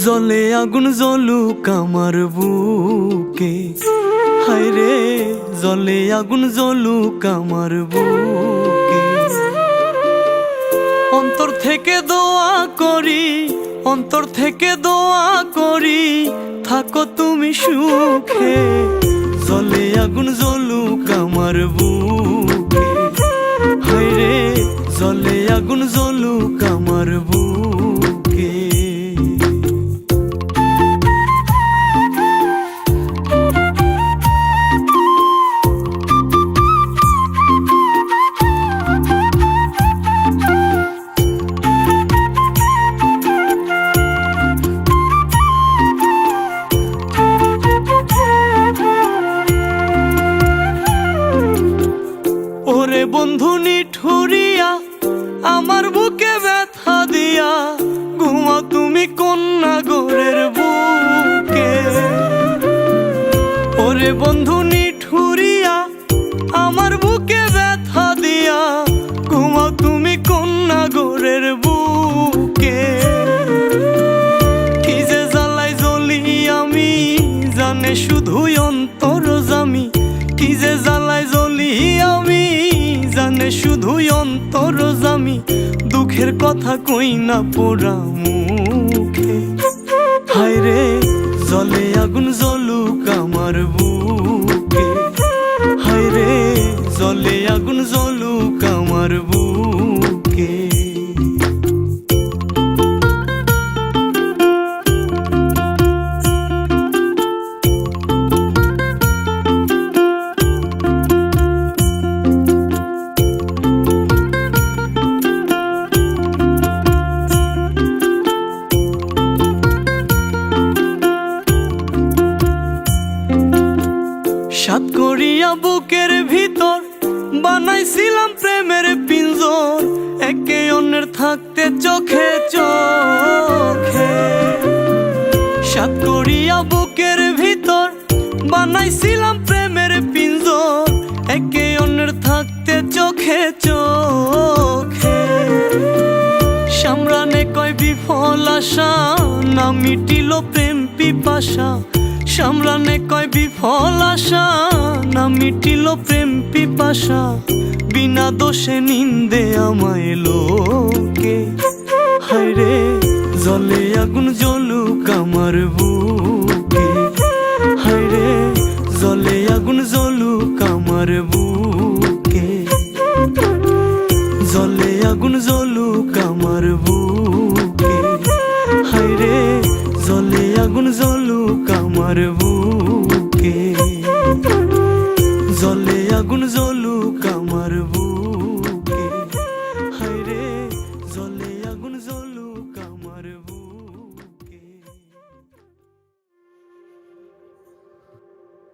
জলে আগুন জ্বলুক আমার বুকে, হায় রে জলে আগুন জ্বলুক আমার বুকে। অন্তর থেকে দোয়া করি, অন্তর থেকে দোয়া করি, থাকো তুমি সুখে। জলে আগুন জ্বলুক আমার বুকে, হায় রে জলে আগুন জ্বলুক আমার বুকে। ওরে বন্ধু নিঠুরিয়া আমার বুকে ব্যথা দিয়া, ঘুমাও তুমি কন্যা গোরের বুকে। ওরে বন্ধু নিঠুরিয়া আমার বুকে ব্যথা দিয়া, ঘুমাও তুমি কন্যা গোরের বুকে। কি যে জ্বালাই জ্বলি আমি জানে শুধুই অন্তরজামি, কি যে জ্বালাই জ্বলি আমি জানে শুধুই অন্তরজামি। দুঃখের কথা কই না পোড়া মুখে, হায় রে জলে আগুন জ্বলুক আমার বুকে, হায় রে জলে আগুন জ্বলুক আমার বুকে। সাত করিয়া বুকের ভিতর বানাইছিলাম প্রেমের পিঞ্জর, একে অন্যের থাকতে চোখে চোখে। সাত করিয়া বুকের ভিতর বানাইছিলাম প্রেমের পিঞ্জর, একে অন্যের থাকতে চোখে চোখে। সামরানে কয় বিফল আশা, না মিটিল প্রেম পিপাসা। সামরানে কয় বিফল আশা, না মিটিল প্রেম পিপাসা। বিনা দোষে নিন্দে আমায় লোকে, হায় রে জলে আগুন জ্বলুক আমার বুকে, হায় রে জলে আগুন জ্বলুক আমার বুকে। জলে আগুন জ্বলুক আমার বুকে, হায় রে জলে আগুন জ্বলুক আমার বুকে।